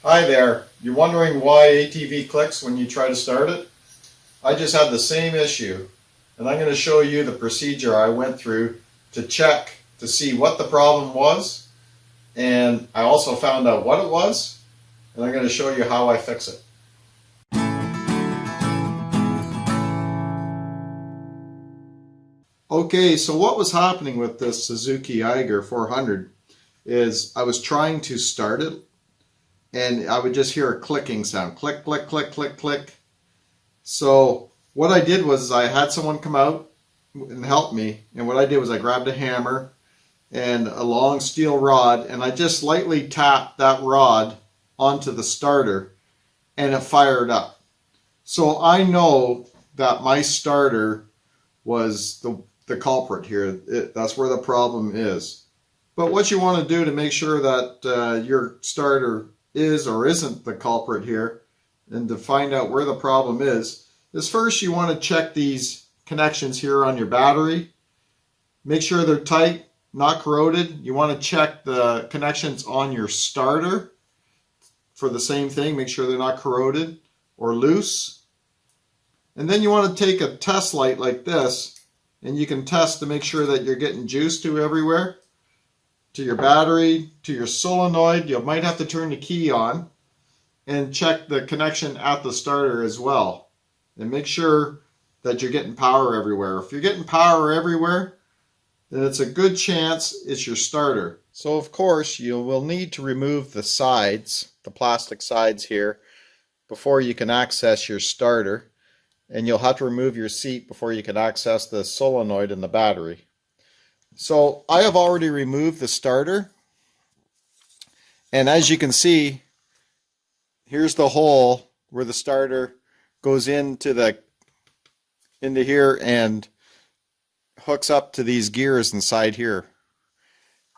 Hi there. You're wondering why ATV clicks when you try to start it? I just had the same issue, and I'm going to show you the procedure I went through to check to see what the problem was, and I also found out what it was, and I'm going to show you how I fix it. Okay, so what was happening with this Suzuki Eiger 400 is I was trying to start it, and I would just hear a clicking sound. Click, click, click, click, click. So what I did was I had someone come out and help me. And what I did was I grabbed a hammer and a long steel rod, and I just lightly tapped that rod onto the starter, and it fired up. So I know that my starter was the culprit here. That's where the problem is. But what you want to do to make sure that your starter is or isn't the culprit here, and to find out where the problem is first you want to check these connections here on your battery. Make sure they're tight, not corroded. You want to check the connections on your starter for the same thing. Make sure they're not corroded or loose. And then you want to take a test light like this, and you can test to make sure that you're getting juice to everywhere. To your battery, to your solenoid. You might have to turn the key on and check the connection at the starter as well. And make sure that you're getting power everywhere. If you're getting power everywhere, then it's a good chance it's your starter. So of course you will need to remove the sides, the plastic sides here, before you can access your starter. And you'll have to remove your seat before you can access the solenoid and the battery. So I have already removed the starter, and as you can see, here's the hole where the starter goes into here and hooks up to these gears inside here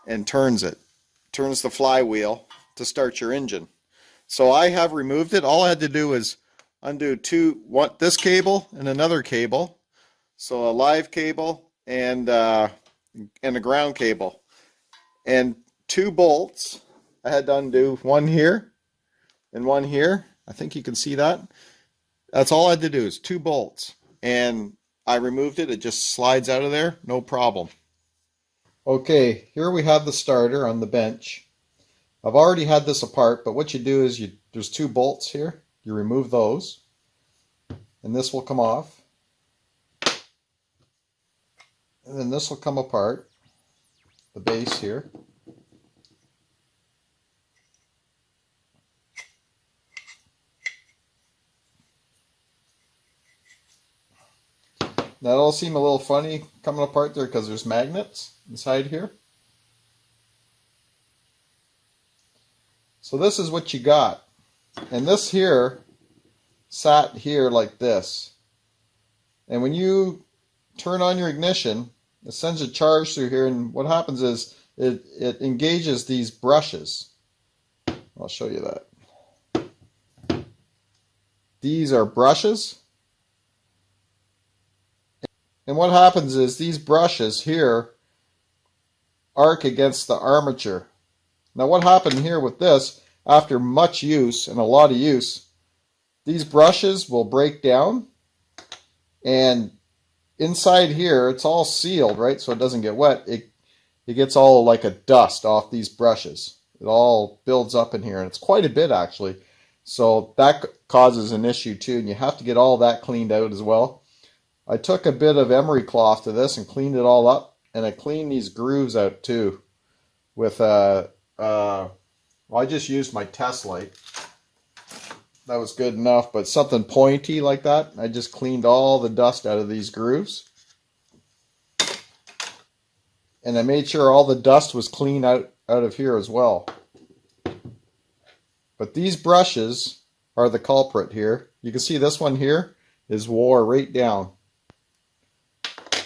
and turns the flywheel to start your engine. So I have removed it. All I had to do is undo this cable and another cable, so a live cable and a ground cable, and 2 bolts. I had to undo one here and one here. I think you can see that. That's all I had to do is 2 bolts, and I removed it. It just slides out of there, no problem. Okay, here we have the starter on the bench. I've already had this apart, but what you do is there's 2 bolts here. You remove those, and this will come off. And then this will come apart, the base here. That'll seem a little funny coming apart there because there's magnets inside here. So this is what you got. And this here sat here like this. And when you turn on your ignition, it sends a charge through here, and what happens is it engages these brushes. I'll show you that. These are brushes, and what happens is these brushes here arc against the armature. Now what happened here with this, after much use and a lot of use, these brushes will break down, and inside here, it's all sealed, right? So it doesn't get wet. It gets all like a dust off these brushes. It all builds up in here, and it's quite a bit actually. So that causes an issue too, and you have to get all that cleaned out as well. I took a bit of emery cloth to this and cleaned it all up, and I cleaned these grooves out too with well, I just used my test light. That was good enough, but something pointy like that, I just cleaned all the dust out of these grooves. And I made sure all the dust was clean out of here as well. But these brushes are the culprit here. You can see this one here is wore right down.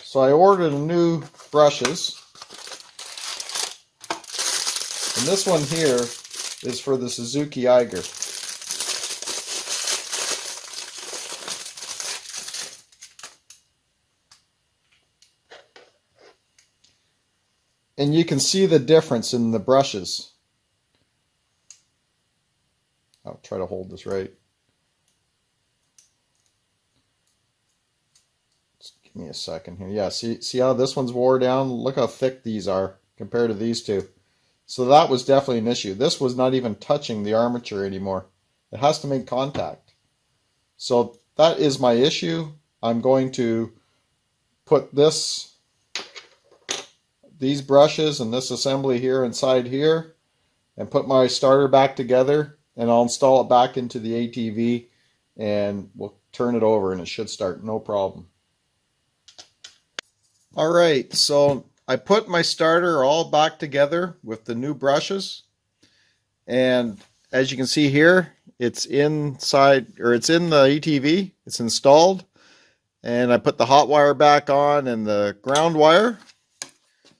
So I ordered new brushes. And this one here is for the Suzuki Eiger. And you can see the difference in the brushes. I'll try to hold this right. Just give me a second here. Yeah, see how this one's wore down? Look how thick these are compared to these two. So that was definitely an issue. This was not even touching the armature anymore. It has to make contact. So that is my issue. I'm going to put these brushes and this assembly here inside here and put my starter back together, and I'll install it back into the ATV and we'll turn it over and it should start no problem. Alright, so I put my starter all back together with the new brushes, and as you can see here, it's inside, or it's in the ATV, it's installed, and I put the hot wire back on and the ground wire.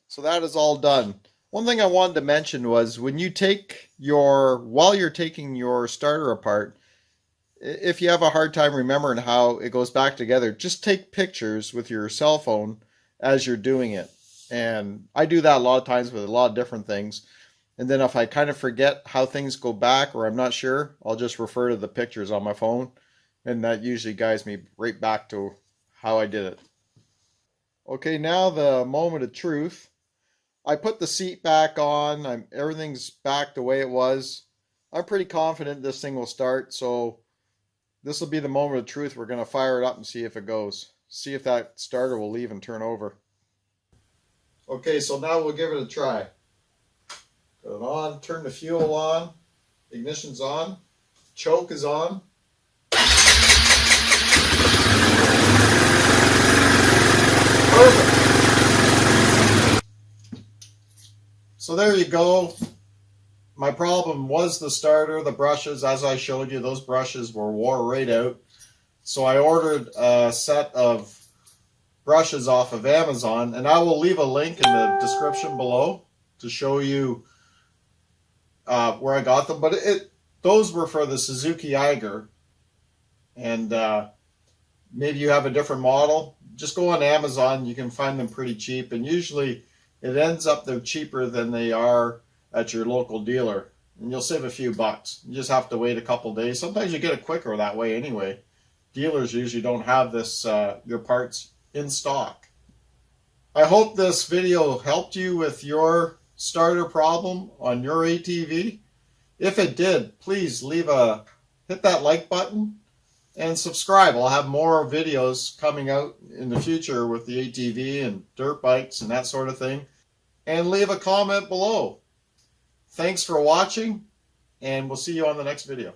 So that is all done. One thing I wanted to mention was while you're taking your starter apart, if you have a hard time remembering how it goes back together, just take pictures with your cell phone as you're doing it. And I do that a lot of times with a lot of different things. And then if I kind of forget how things go back, or I'm not sure, I'll just refer to the pictures on my phone. And that usually guides me right back to how I did it. Okay, now the moment of truth. I put the seat back on. Everything's back the way it was. I'm pretty confident this thing will start. So this will be the moment of truth. We're going to fire it up and see if it goes. See if that starter will leave and turn over. Okay, so now we'll give it a try. Put it on, turn the fuel on, ignition's on, choke is on. Perfect. So there you go. My problem was the starter, the brushes. As I showed you, those brushes wore right out. So I ordered a set of brushes off of Amazon, and I will leave a link in the description below to show you where I got them. But those were for the Suzuki Eiger, and maybe you have a different model. Just go on Amazon. You can find them pretty cheap, and usually it ends up they're cheaper than they are at your local dealer, and you'll save a few bucks. You just have to wait a couple days. Sometimes you get it quicker that way anyway. Dealers usually don't have your parts in stock. I hope this video helped you with your starter problem on your ATV. If it did, please hit that like button and subscribe. I'll have more videos coming out in the future with the ATV and dirt bikes and that sort of thing. And leave a comment below. Thanks for watching, and we'll see you on the next video.